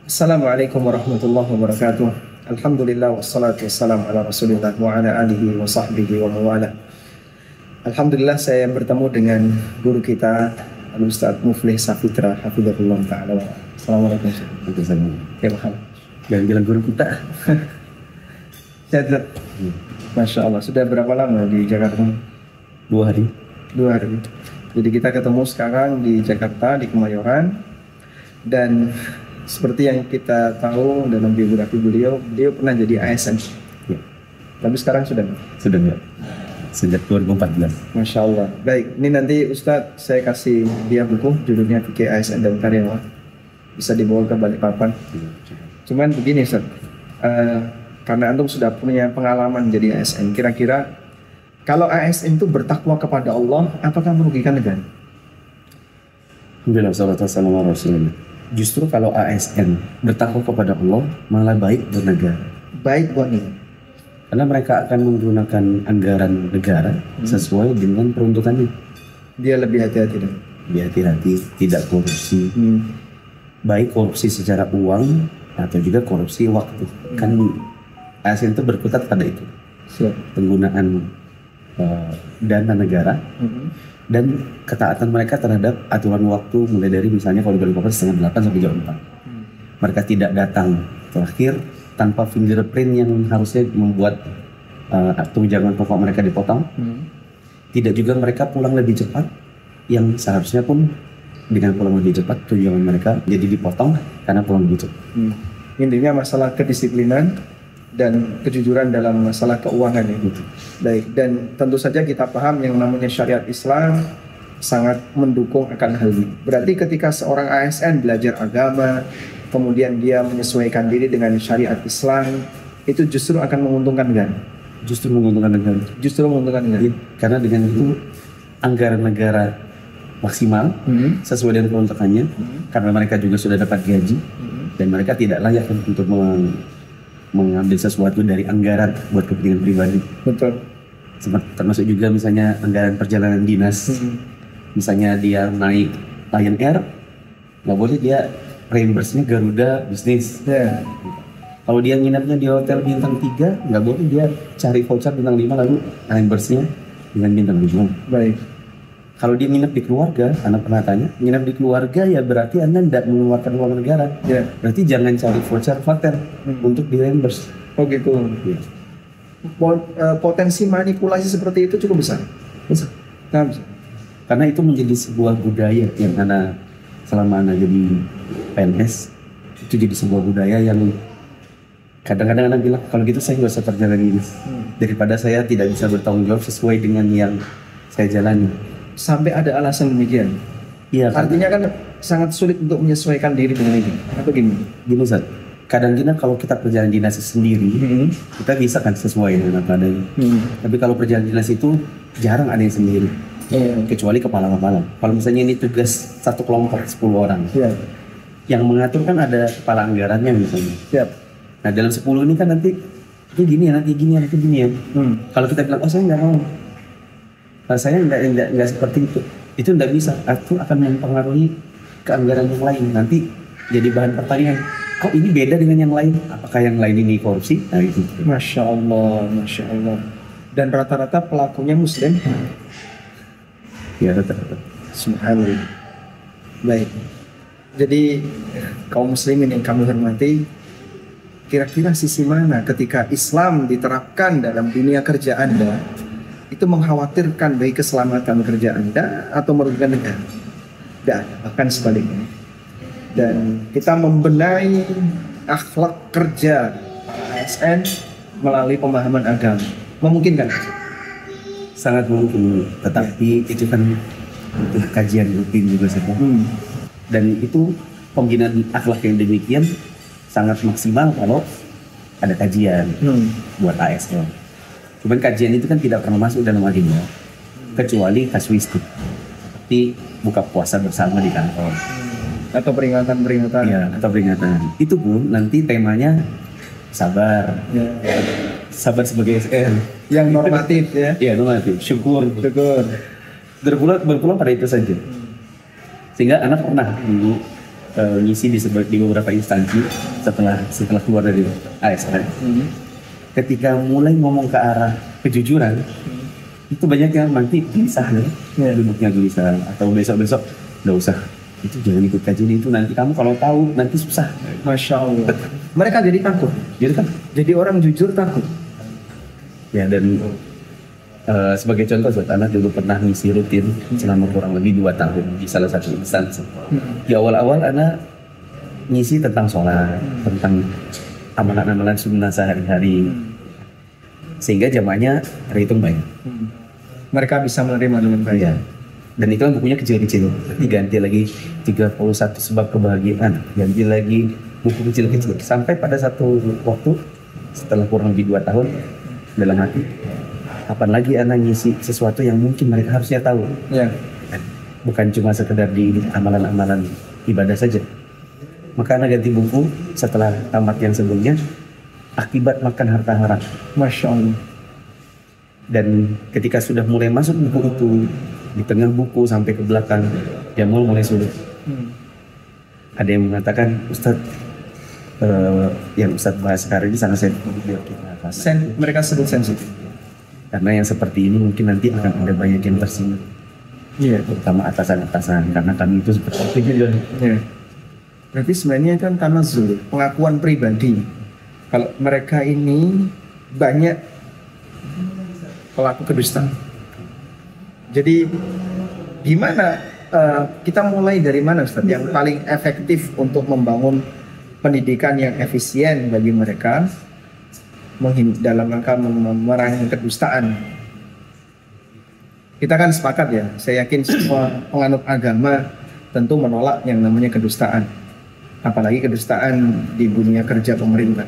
Assalamualaikum warahmatullahi wabarakatuh. Alhamdulillah wassalatu wassalamu ala Rasulillah wa ala alihi wa sahbihi wa mawala. Alhamdulillah saya bertemu dengan guru kita Al-Ustaz Muflih Safitra hafizahullah taala. Assalamualaikum. Ya, Jangan bilang guru kita. Sehat. Masya Allah. Sudah berapa lama di Jakarta? 2 hari. 2 hari. Jadi kita ketemu sekarang di Jakarta di Kemayoran, dan seperti yang kita tahu dalam biografi beliau pernah jadi ASN. Ya. Tapi sekarang sudah Sudah enggak? Sejak 2014. Masya Allah. Baik, ini nanti Ustadz saya kasih dia buku judulnya Fikih ASN dan Karyawan. Bisa dibawa ke Balikpapan. Cuman begini Ustadz, karena antum sudah punya pengalaman jadi ASN, kira-kira kalau ASN itu bertakwa kepada Allah, apakah merugikan negara? Alhamdulillah, salatu wassalamu ala Rasulillah. Justru kalau ASN bertakwa kepada Allah malah baik buat negara. Baik buat negara. Karena mereka akan menggunakan anggaran negara sesuai dengan peruntukannya. Dia lebih hati-hati dong. Dia hati-hati, tidak korupsi. Baik korupsi secara uang atau juga korupsi waktu. Kan ASN itu berkutat pada itu. Siap. Penggunaan dana negara dan ketaatan mereka terhadap aturan waktu, mulai dari misalnya kalau di Balikpapan setengah 8 sampai jam 4. Mereka tidak datang terakhir tanpa fingerprint yang harusnya membuat tunjangan pokok mereka dipotong. Tidak juga mereka pulang lebih cepat, yang seharusnya pun dengan pulang lebih cepat tunjangan mereka jadi dipotong karena pulang lebih cepat. Intinya masalah kedisiplinan dan kejujuran dalam masalah keuangan ini. Baik, dan tentu saja kita paham yang namanya syariat Islam sangat mendukung akan hal ini. Berarti ketika seorang ASN belajar agama, kemudian dia menyesuaikan diri dengan syariat Islam, itu justru akan menguntungkan negara. Justru menguntungkan negara. Justru menguntungkan negara. Karena dengan itu anggaran negara maksimal sesuai dengan peruntukannya, karena mereka juga sudah dapat gaji dan mereka tidak layak untuk mengambil sesuatu dari anggaran buat kepentingan pribadi. Betul. Termasuk juga misalnya anggaran perjalanan dinas. Misalnya dia naik Lion Air, nggak boleh dia reimburse-nya Garuda bisnis. Ya. Kalau dia nginapnya di hotel bintang 3, nggak boleh dia cari voucher bintang 5 lalu reimburse-nya dengan bintang 5. Baik. Kalau dia nginap di keluarga, anak pernah tanya, nginap di keluarga ya berarti Anda tidak mengeluarkan uang negara. Ya. Berarti jangan cari voucher hotel untuk di reimburse. Oh gitu. Ya. Potensi manipulasi seperti itu cukup besar. Bisa. Nah, bisa. Karena itu menjadi sebuah budaya yang karena selama Anda jadi PNS, itu jadi sebuah budaya yang kadang-kadang Anda bilang, kalau gitu saya nggak usah kerja lagi. Daripada saya tidak bisa bertanggung jawab sesuai dengan yang saya jalani. Sampai ada alasan demikian. Iya. Artinya kan sangat sulit untuk menyesuaikan diri dengan ini. Apa gini? Gini Ustaz, kadang-kadang kalau kita perjalanan dinas sendiri, kita bisa kan sesuai dengan apa adanya. Tapi kalau perjalanan dinas itu jarang ada yang sendiri. Kecuali kepala-kepala. Kalau misalnya ini tugas satu kelompok 10 orang, yang mengatur kan ada kepala anggarannya misalnya. Siap. Nah dalam 10 ini kan nanti itu gini ya, nanti gini ya, nanti gini ya. Kalau kita bilang, oh saya nggak mau, saya nggak seperti itu nggak bisa. Itu akan mempengaruhi keanggaran yang lain. Nanti jadi bahan pertanyaan, kok ini beda dengan yang lain? Apakah yang lain ini korupsi? Nah itu. Masya Allah, Masya Allah. Dan rata-rata pelakunya Muslim. Ya rata-rata. Subhanallah. Baik. Jadi kaum muslimin yang kami hormati, kira-kira sisi mana ketika Islam diterapkan dalam dunia kerja Anda itu mengkhawatirkan bagi keselamatan kerja Anda atau merugikan negara? Dan bahkan sebaliknya. Dan kita membenahi akhlak kerja ASN melalui pemahaman agama. Memungkinkan? Sangat mungkin, tetapi itu kan butuh kajian rutin juga saja. Dan itu pembinaan akhlak yang demikian sangat maksimal kalau ada kajian buat ASN. Cuman kajian itu kan tidak pernah masuk dalam agenda, kecuali kasuistik, seperti buka puasa bersama di kantor atau peringatan-peringatan. Ya, atau peringatan. Itu pun nanti temanya sabar. Sabar sebagai SN. Yang normatif ya. Iya, normatif. Syukur. Syukur. Berpulang pada itu saja. Sehingga anak pernah dulu ngisi di beberapa instansi setelah keluar dari ASN. Ketika mulai ngomong ke arah kejujuran, itu banyak yang nanti gelisah ya, duduknya gelisah, atau besok nggak usah, itu jangan ikut kajian itu, nanti kamu kalau tahu nanti susah. Masya Allah. Mereka jadi takut. Jadi orang jujur takut. Ya, dan sebagai contoh, buat anak dulu pernah ngisi rutin selama kurang lebih 2 tahun di salah satu instansi. Di awal-awal anak ngisi tentang sholat, tentang amalan-amalan sunnah sehari-hari, sehingga jamaahnya terhitung baik. Mereka bisa menerima dengan baik. Ya. Dan itu kan bukunya kecil-kecil. Diganti lagi 31 sebab kebahagiaan, ganti lagi buku kecil-kecil, sampai pada satu waktu setelah kurang lebih 2 tahun, dalam hati, kapan lagi anak ngisi sesuatu yang mungkin mereka harusnya tahu. Ya. Bukan cuma sekedar di amalan-amalan ibadah saja. Maka anak ganti buku setelah tamat yang sebelumnya, akibat makan harta haram. Masya Allah. Dan ketika sudah mulai masuk buku itu, di tengah buku sampai ke belakang, dia mulai sulit. Ada yang mengatakan, Ustadz, yang Ustadz bahas sekarang ini sangat sensitif. Mereka sebut sensitif. Karena yang seperti ini mungkin nanti akan ada banyak yang tersinggung. Iya. Terutama atasan-atasan, karena kami itu seperti itu. Iya. Berarti sebenarnya kan tanazul, pengakuan pribadi. Kalau mereka ini banyak pelaku kedustaan. Jadi gimana kita mulai dari mana, Ustaz, yang paling efektif untuk membangun pendidikan yang efisien bagi mereka dalam rangka memerangi kedustaan? Kita kan sepakat ya, saya yakin semua penganut agama tentu menolak yang namanya kedustaan, apalagi kedustaan di dunia kerja pemerintah.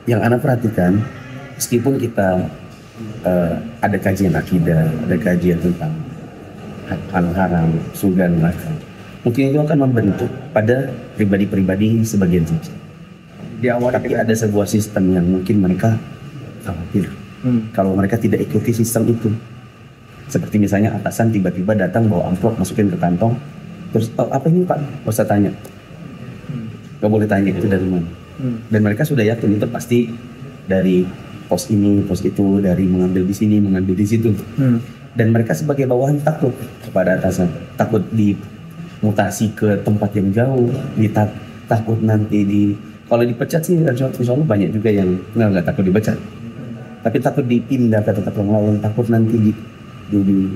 Yang Anda perhatikan, meskipun kita ada kajian akidah, ada kajian tentang hal haram, surga neraka, mungkin itu akan membentuk pada pribadi-pribadi sebagian saja. Di awal tapi ada sebuah sistem yang mungkin mereka khawatir kalau mereka tidak ikuti sistem itu. Seperti misalnya atasan tiba-tiba datang bawa amplop masukin ke kantong, terus apa ini Pak? Gak usah tanya, gak boleh tanya itu dari mana. Dan mereka sudah yakin itu pasti dari pos ini, pos itu, dari mengambil di sini, mengambil di situ. Dan mereka sebagai bawahan takut kepada atasan, takut dimutasi ke tempat yang jauh, takut nanti kalau dipecat sih, insya Allah banyak juga yang nggak takut dipecat, tapi takut dipindah ke tempat yang lain, takut nanti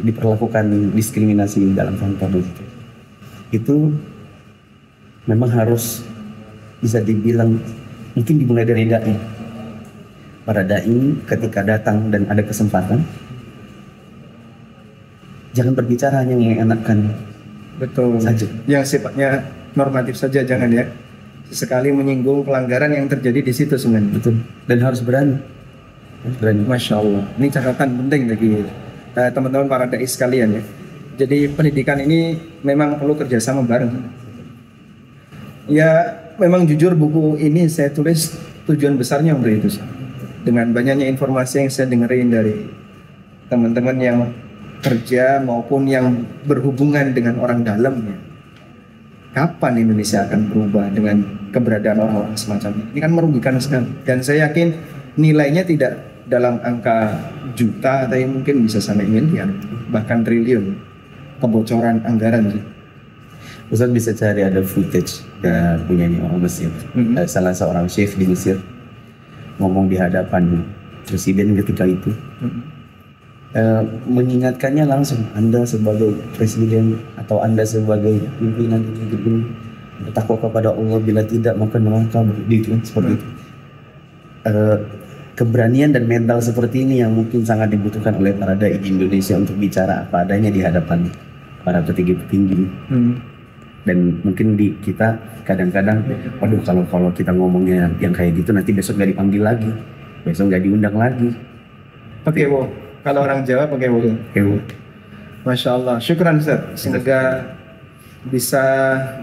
diperlakukan diskriminasi dalam kantor. Itu memang harus bisa dibilang mungkin dimulai dari dai. Para dai ketika datang dan ada kesempatan, jangan berbicara hanya mengenakan saja, yang sifatnya normatif saja, jangan ya. Sekali menyinggung pelanggaran yang terjadi di situ sebenarnya. Betul. Dan harus berani. Masya Allah. Ini catatan penting bagi teman-teman para dai sekalian ya. Jadi pendidikan ini memang perlu kerjasama bareng. Ya, memang jujur buku ini saya tulis tujuan besarnya untuk itu. Dengan banyaknya informasi yang saya dengerin dari teman-teman yang kerja maupun yang berhubungan dengan orang dalamnya. Kapan Indonesia akan berubah dengan keberadaan orang-orang semacam ini? Ini kan merugikan sekali. Dan saya yakin nilainya tidak dalam angka juta, tapi mungkin bisa sampai miliar, bahkan triliun kebocoran anggaran. Ustaz bisa cari ada footage punyanya orang Mesir. Salah seorang chef di Mesir ngomong di hadapan presiden ketika itu. Mengingatkannya langsung, Anda sebagai presiden atau Anda sebagai pimpinan ini bertakwa kepada Allah, bila tidak maka neraka, begitu seperti itu. Keberanian dan mental seperti ini yang mungkin sangat dibutuhkan oleh para dai di Indonesia untuk bicara apa adanya di hadapan para petinggi-petinggi. Dan mungkin di kita kadang-kadang, waduh kalau kita ngomongnya yang kayak gitu nanti besok gak dipanggil lagi, besok gak diundang lagi. Pakai wo. Kalau orang Jawa pakai wo. Masya Allah. Syukran Ustaz. Semoga bisa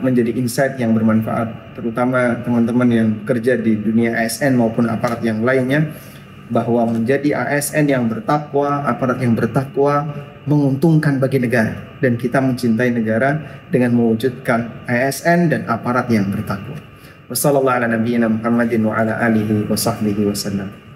menjadi insight yang bermanfaat, terutama teman-teman yang kerja di dunia ASN maupun aparat yang lainnya, bahwa menjadi ASN yang bertakwa, aparat yang bertakwa menguntungkan bagi negara, dan kita mencintai negara dengan mewujudkan ASN dan aparat yang bertakwa. Wassallallahu ala nabiyyina Muhammadin wa ala alihi wa sahbihi wasallam.